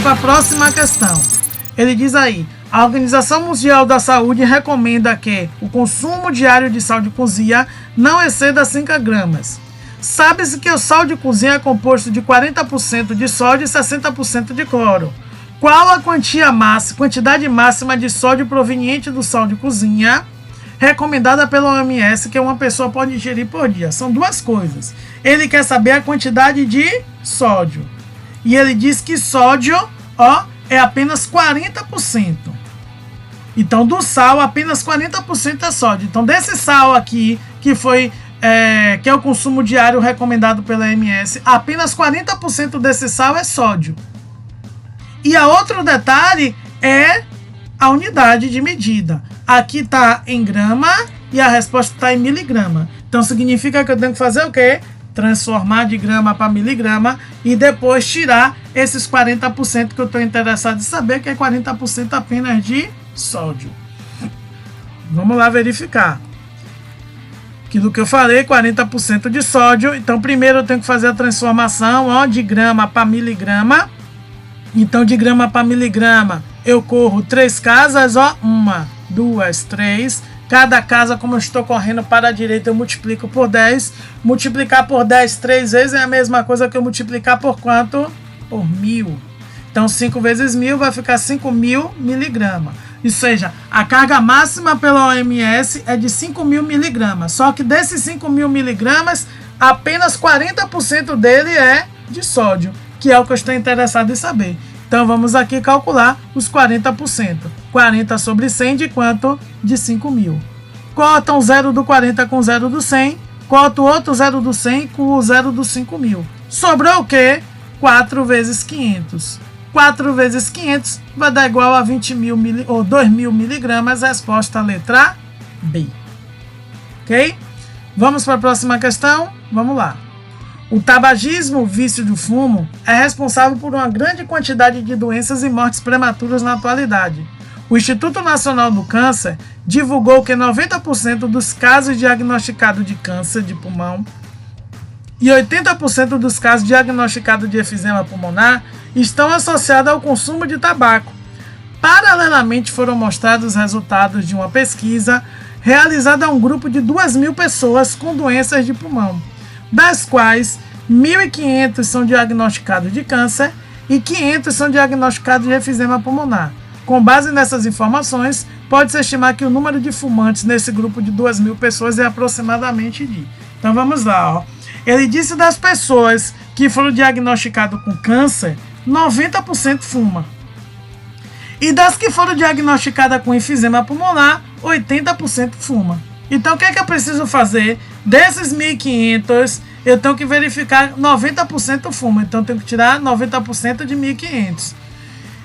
para a próxima questão. Ele diz aí: a Organização Mundial da Saúde recomenda que o consumo diário de sal de cozinha não exceda 5 gramas. Sabe-se que o sal de cozinha é composto de 40% de sódio e 60% de cloro. Qual a quantidade máxima de sódio proveniente do sal de cozinha recomendada pela OMS que uma pessoa pode ingerir por dia? São duas coisas. Ele quer saber a quantidade de sódio. E ele diz que sódio, é apenas 40%. Então, do sal, apenas 40% é sódio. Então, desse sal aqui, que é o consumo diário recomendado pela OMS, apenas 40% desse sal é sódio. E a outro detalhe é a unidade de medida. Aqui está em grama e a resposta está em miligrama. Então, significa que eu tenho que fazer o quê? Transformar de grama para miligrama e depois tirar esses 40% que eu estou interessado em saber, que é 40% apenas de sódio. Vamos lá verificar. Aquilo que eu falei, 40% de sódio. Então, primeiro eu tenho que fazer a transformação de grama para miligrama. Então, de grama para miligrama, eu corro 3 casas, 1, 2, 3. Cada casa, como eu estou correndo para a direita, eu multiplico por 10. Multiplicar por 10 3 vezes é a mesma coisa que eu multiplicar por quanto? Por 1000. Então, 5 vezes 1000 vai ficar 5.000 miligramas. Ou seja, a carga máxima pela OMS é de 5.000 miligramas. Só que desses 5.000 miligramas, apenas 40% dele é de sódio, que é o que eu estou interessado em saber. Então, vamos aqui calcular os 40%. 40 sobre 100 de quanto? De 5.000. Cota o 0 do 40 com o 0 do 100. Cota o outro 0 do 100 com o 0 do 5.000. Sobrou o quê? 4 vezes 500. 4 vezes 500 vai dar igual a 20.000 ou 2.000 miligramas. Resposta letra B. Ok? Vamos para a próxima questão? Vamos lá. O tabagismo, vício do fumo, é responsável por uma grande quantidade de doenças e mortes prematuras na atualidade. O Instituto Nacional do Câncer divulgou que 90% dos casos diagnosticados de câncer de pulmão e 80% dos casos diagnosticados de efizema pulmonar estão associados ao consumo de tabaco. Paralelamente, foram mostrados os resultados de uma pesquisa realizada a um grupo de 2.000 pessoas com doenças de pulmão, das quais 1.500 são diagnosticados de câncer e 500 são diagnosticados de efizema pulmonar. Com base nessas informações, pode-se estimar que o número de fumantes nesse grupo de 2.000 pessoas é aproximadamente de... Então vamos lá. Ele disse das pessoas que foram diagnosticadas com câncer, 90% fuma. E das que foram diagnosticadas com efizema pulmonar, 80% fuma. Então, o que é que eu preciso fazer? Desses 1.500, eu tenho que verificar 90% fuma. Então, eu tenho que tirar 90% de 1.500.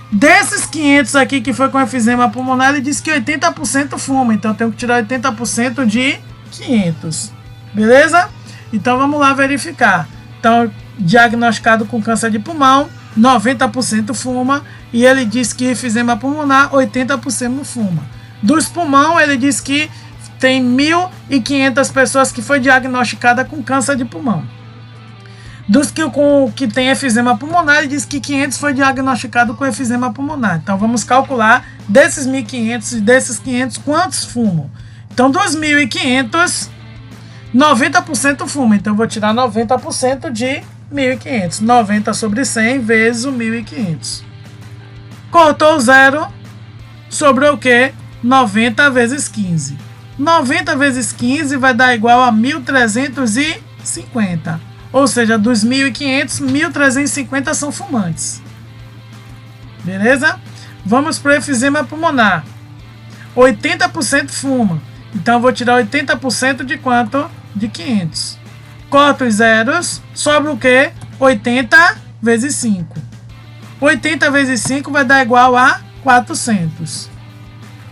Desses 500 aqui que foi com efizema pulmonar, ele disse que 80% fuma. Então, eu tenho que tirar 80% de 500. Beleza? Então, vamos lá verificar. Então, diagnosticado com câncer de pulmão, 90% fuma. E ele disse que efizema pulmonar, 80% fuma. Dos pulmão, ele disse que tem 1.500 pessoas que foi diagnosticada com câncer de pulmão. Dos que tem efizema pulmonar, ele diz que 500 foi diagnosticado com efizema pulmonar. Então, vamos calcular desses 1.500 e desses 500, quantos fumam. Então, dos 1.500, 90% fuma. Então, eu vou tirar 90% de 1.500. 90 sobre 100 vezes o 1.500. Cortou o zero, sobrou o quê? 90 vezes 15. 90 vezes 15 vai dar igual a 1.350. Ou seja, dos 1.500, 1.350 são fumantes. Beleza? Vamos para o efizema pulmonar. 80% fuma. Então, eu vou tirar 80% de quanto? De 500. Corto os zeros. Sobra o quê? 80 vezes 5. 80 vezes 5 vai dar igual a 400.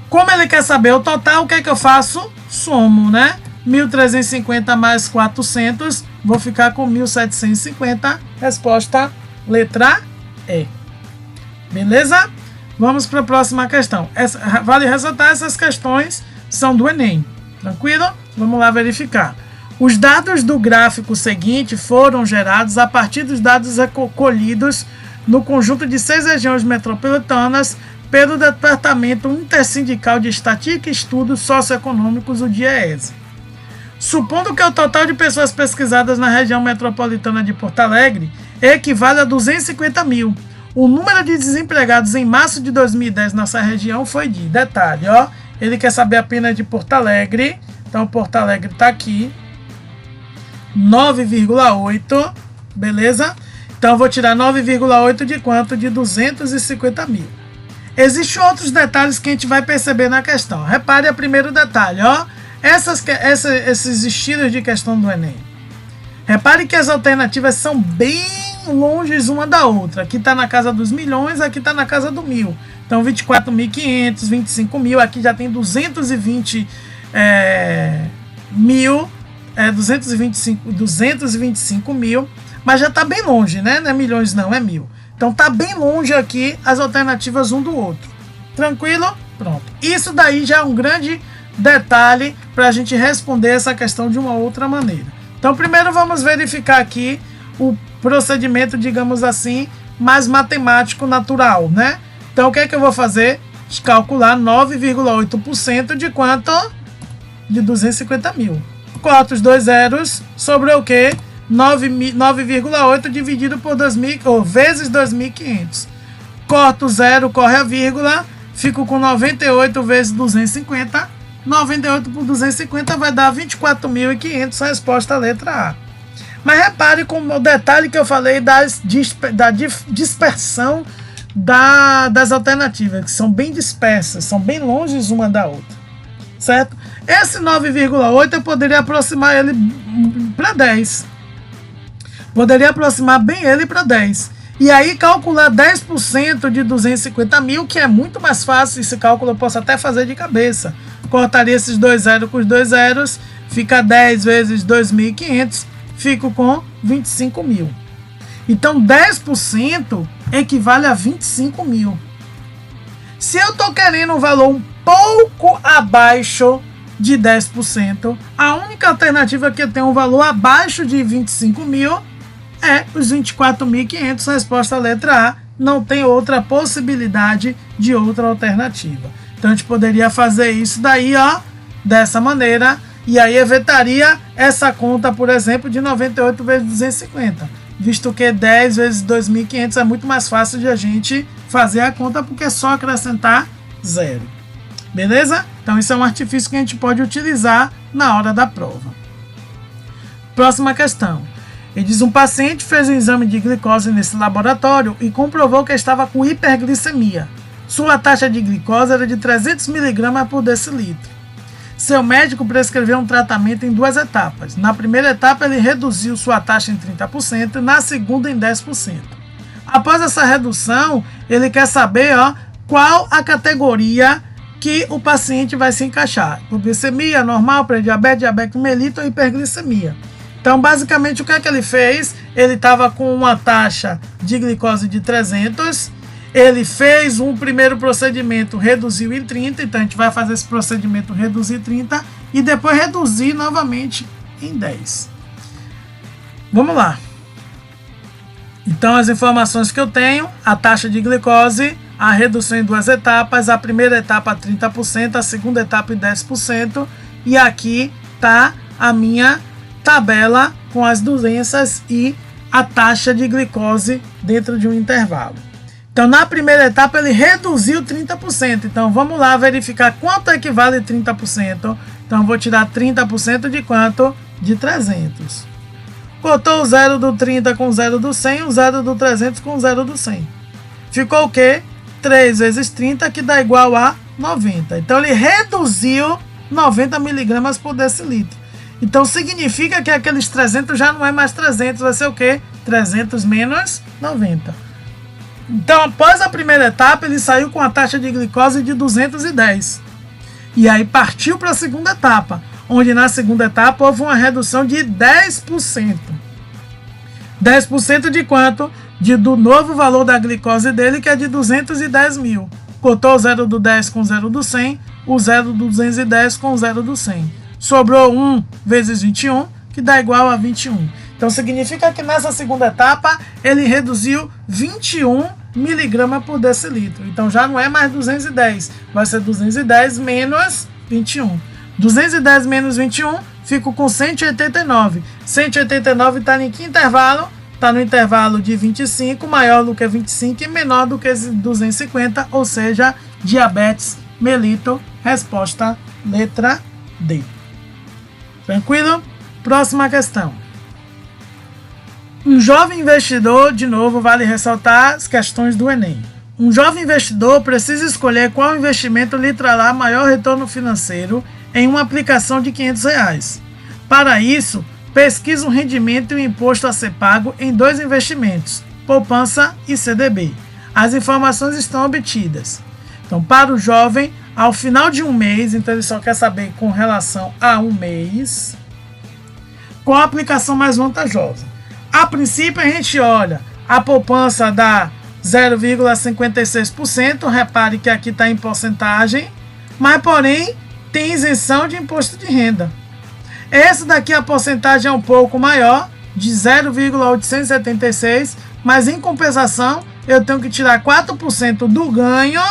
Como ele quer saber o total, o que é que eu faço? Somo, né? 1.350 mais 400, vou ficar com 1.750. Resposta letra E. Beleza? Vamos para a próxima questão. Vale ressaltar, essas questões são do Enem. Tranquilo? Vamos lá verificar. Os dados do gráfico seguinte foram gerados a partir dos dados recolhidos no conjunto de 6 regiões metropolitanas pelo Departamento Intersindical de Estatística e Estudos Socioeconômicos, o DIEESE. Supondo que o total de pessoas pesquisadas na região metropolitana de Porto Alegre equivale a 250 mil, o número de desempregados em março de 2010 nessa região foi de, detalhe, ó, ele quer saber apenas de Porto Alegre, então Porto Alegre está aqui, 9,8, beleza? Então eu vou tirar 9,8 de quanto? De 250 mil. Existem outros detalhes que a gente vai perceber na questão. Repare o primeiro detalhe, ó. Esses estilos de questão do Enem. Repare que as alternativas são bem longe uma da outra. Aqui está na casa dos milhões, aqui está na casa do mil. Então 24.500, 25 mil, aqui já tem 220 mil, 225 mil, mas já está bem longe, né? Não é milhões não, é mil. Então tá bem longe aqui as alternativas um do outro. Tranquilo? Pronto. Isso daí já é um grande detalhe para a gente responder essa questão de uma outra maneira. Então primeiro vamos verificar aqui o procedimento, digamos assim, mais matemático natural, né? Então o que é que eu vou fazer? Calcular 9,8% de quanto? De 250 mil. Corto os dois zeros, sobre o quê? 9,8 dividido por 2.000, ou vezes 2.500. Corto o zero, corre a vírgula, fico com 98 vezes 250. 98 por 250 vai dar 24.500, resposta letra A. Mas repare com o detalhe que eu falei da dispersão das alternativas, que são bem dispersas, são bem longe uma da outra, certo? Esse 9,8 eu poderia aproximar ele para 10. Poderia aproximar bem ele para 10. E aí calcular 10% de 250 mil, que é muito mais fácil, esse cálculo eu posso até fazer de cabeça. Cortaria esses dois zeros com os dois zeros, fica 10 vezes 2.500, fico com 25 mil. Então 10% equivale a 25 mil. Se eu estou querendo um valor um pouco abaixo de 10%, a única alternativa que eu tenho um valor abaixo de 25 mil é os 24.500, resposta letra A, não tem outra possibilidade de outra alternativa. Então a gente poderia fazer isso daí, ó, dessa maneira, e aí evitaria essa conta, por exemplo, de 98 vezes 250, visto que 10 vezes 2.500 é muito mais fácil de a gente fazer a conta, porque é só acrescentar zero. Beleza? Então isso é um artifício que a gente pode utilizar na hora da prova. Próxima questão. Ele diz: um paciente fez um exame de glicose nesse laboratório e comprovou que estava com hiperglicemia. Sua taxa de glicose era de 300 mg por decilitro. Seu médico prescreveu um tratamento em 2 etapas. Na primeira etapa, ele reduziu sua taxa em 30%, na segunda em 10%. Após essa redução, ele quer saber, ó, qual a categoria que o paciente vai se encaixar. Hipoglicemia, normal, pré-diabetes, diabetes mellitus ou hiperglicemia. Então, basicamente, o que é que ele fez? Ele estava com uma taxa de glicose de 300, ele fez um primeiro procedimento, reduziu em 30, então a gente vai fazer esse procedimento reduzir 30 e depois reduzir novamente em 10. Vamos lá. Então, as informações que eu tenho: a taxa de glicose, a redução em 2 etapas, a primeira etapa 30%, a segunda etapa em 10%, e aqui está a minha tabela com as doenças e a taxa de glicose dentro de um intervalo. Então, na primeira etapa, ele reduziu 30%. Então, vamos lá verificar quanto equivale 30%. Então, eu vou tirar 30% de quanto? De 300. Cortou o 0 do 30 com o 0 do 100, o 0 do 300 com o 0 do 100. Ficou o quê? 3 vezes 30, que dá igual a 90. Então, ele reduziu 90 mg por decilitro. Então, significa que aqueles 300 já não é mais 300, vai ser o quê? 300 menos 90. Então, após a primeira etapa, ele saiu com a taxa de glicose de 210. E aí partiu para a segunda etapa, onde na segunda etapa houve uma redução de 10%. 10% de quanto? Do novo valor da glicose dele, que é de 210 mil. Cortou o 0 do 10 com o 0 do 100, o 0 do 210 com o 0 do 100. Sobrou 1 vezes 21, que dá igual a 21. Então significa que nessa segunda etapa ele reduziu 21 miligramas por decilitro. Então já não é mais 210, vai ser 210 menos 21. 210 menos 21, fico com 189. 189 está em que intervalo? Está no intervalo de 25, maior do que 25 e menor do que 250, ou seja, diabetes mellitus. Resposta letra D. Tranquilo? Próxima questão. Um jovem investidor, de novo, vale ressaltar as questões do Enem. Um jovem investidor precisa escolher qual investimento lhe trará maior retorno financeiro em uma aplicação de R$500. Para isso, pesquisa o rendimento e o imposto a ser pago em 2 investimentos, poupança e CDB. As informações estão obtidas. Então, para o jovem, ao final de um mês, então ele só quer saber com relação a um mês, qual a aplicação mais vantajosa. A princípio, a gente olha, a poupança dá 0,56%, repare que aqui está em porcentagem, mas porém tem isenção de imposto de renda. Esse daqui a porcentagem é um pouco maior, de 0,876, mas em compensação eu tenho que tirar 4% do ganho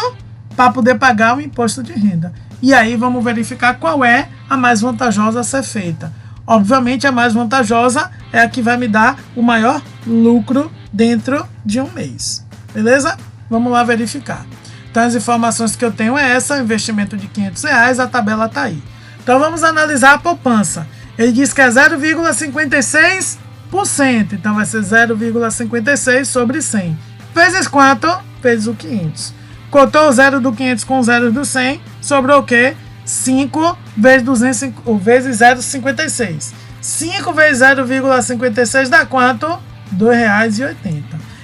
para poder pagar o imposto de renda. E aí vamos verificar qual é a mais vantajosa a ser feita. Obviamente a mais vantajosa é a que vai me dar o maior lucro dentro de um mês. Beleza? Vamos lá verificar. Então as informações que eu tenho é essa, investimento de R$500, a tabela está aí. Então vamos analisar a poupança. Ele diz que é 0,56%, então vai ser 0,56 sobre 100. Vezes quanto? Vezes o 500. Cotou o 0 do 500 com o 0 do 100, sobrou o quê? 5 vezes 205, vezes 0,56. 5 vezes 0,56 dá quanto? R$2,80.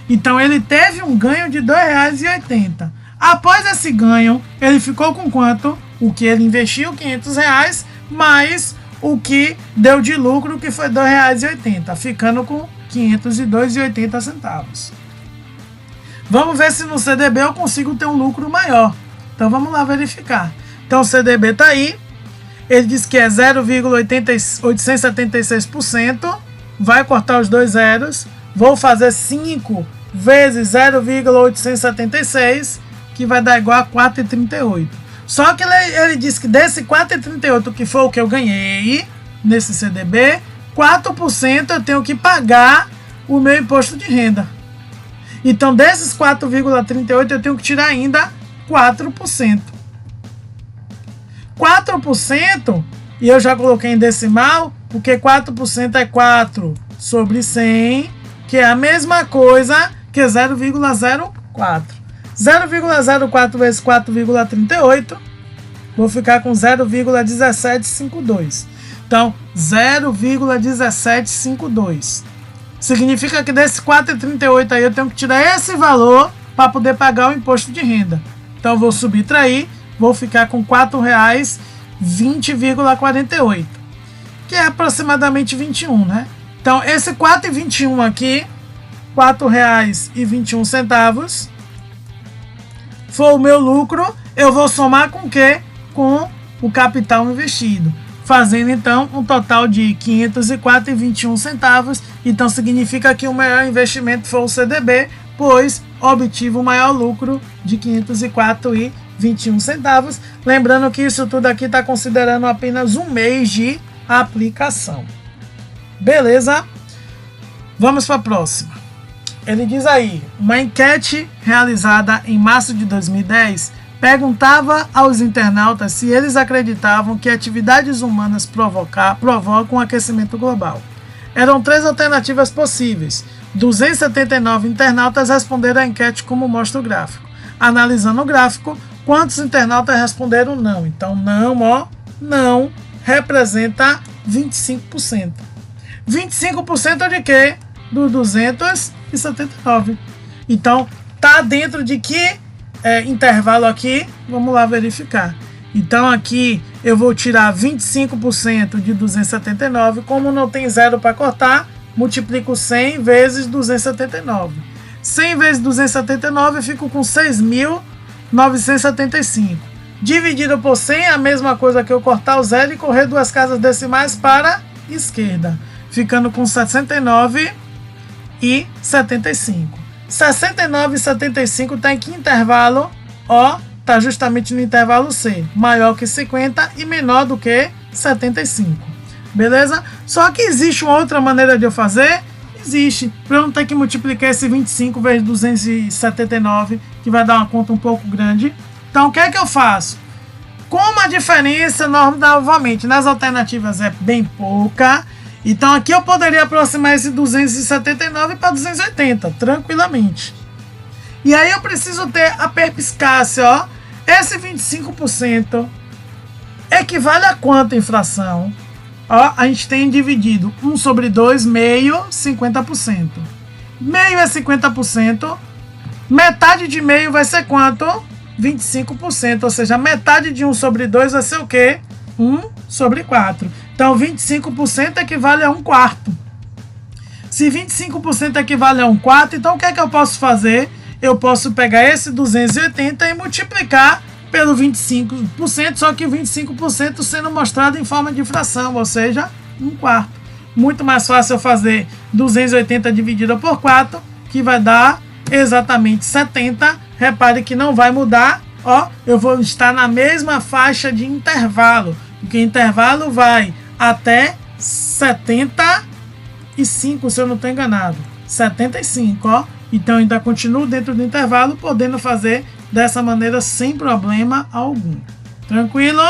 Então ele teve um ganho de R$2,80. Após esse ganho, ele ficou com quanto? O que ele investiu, R$500, mais o que deu de lucro, que foi R$2,80, ficando com R$502,80. Vamos ver se no CDB eu consigo ter um lucro maior. Então vamos lá verificar. Então o CDB está aí. Ele diz que é 0,876%. Vai cortar os 2 zeros. Vou fazer 5 vezes 0,876, que vai dar igual a 4,38. Só que ele diz que desse 4,38, que foi o que eu ganhei nesse CDB, 4% eu tenho que pagar o meu imposto de renda. Então, desses 4,38, eu tenho que tirar ainda 4%. 4%, e eu já coloquei em decimal, porque 4% é 4 sobre 100, que é a mesma coisa que 0,04. 0,04 vezes 4,38, vou ficar com 0,1752. Então, 0,1752. Significa que desse 4,38 aí eu tenho que tirar esse valor para poder pagar o imposto de renda. Então, eu vou subtrair, vou ficar com R$4,20,48, que é aproximadamente 21, né? Então, esse 4,21 aqui, R$4,21, for o meu lucro, eu vou somar com o quê? Com o capital investido, fazendo então um total de R$504,21. Então significa que o maior investimento foi o CDB, pois obtive o maior lucro de R$504,21. Lembrando que isso tudo aqui está considerando apenas um mês de aplicação. Beleza? Vamos para a próxima. Ele diz aí, uma enquete realizada em março de 2010 perguntava aos internautas se eles acreditavam que atividades humanas provocam o aquecimento global. Eram 3 alternativas possíveis. 279 internautas responderam à enquete como mostra o gráfico. Analisando o gráfico, quantos internautas responderam não? Então, não representa 25%. 25% de quê? Do 279. Então, tá dentro de que intervalo aqui? Vamos lá verificar. Então, aqui eu vou tirar 25% de 279. Como não tem zero para cortar, multiplico 100 vezes 279. 100 vezes 279 eu fico com 6.975. Dividido por 100 é a mesma coisa que eu cortar o zero e correr 2 casas decimais para a esquerda. ficando com 69 e 75. 69 e 75 está em que intervalo? Ó, está justamente no intervalo C, maior que 50 e menor do que 75. Beleza? Só que existe uma outra maneira de eu fazer? Existe. Para eu não ter que multiplicar esse 25 vezes 279, que vai dar uma conta um pouco grande. Então, o que é que eu faço? Como a diferença, novamente, nas alternativas é bem pouca, então aqui eu poderia aproximar esse 279 para 280, tranquilamente. E aí eu preciso ter a perspicácia, ó. Esse 25% equivale a quanto em fração? Ó, a gente tem dividido 1 sobre 2, meio, 50%. Meio é 50%. Metade de meio vai ser quanto? 25%. Ou seja, metade de 1 sobre 2 vai ser o quê? 1 sobre 4. Então, 25% equivale a 1/4. Se 25% equivale a 1/4, então o que é que eu posso fazer? Eu posso pegar esse 280 e multiplicar pelo 25%, só que 25% sendo mostrado em forma de fração, ou seja, 1/4. Muito mais fácil eu fazer 280 dividido por 4, que vai dar exatamente 70. Repare que não vai mudar, ó, eu vou estar na mesma faixa de intervalo, porque o intervalo vai até 75, se eu não estou enganado. 75, ó. Então ainda continuo dentro do intervalo, podendo fazer dessa maneira sem problema algum. Tranquilo?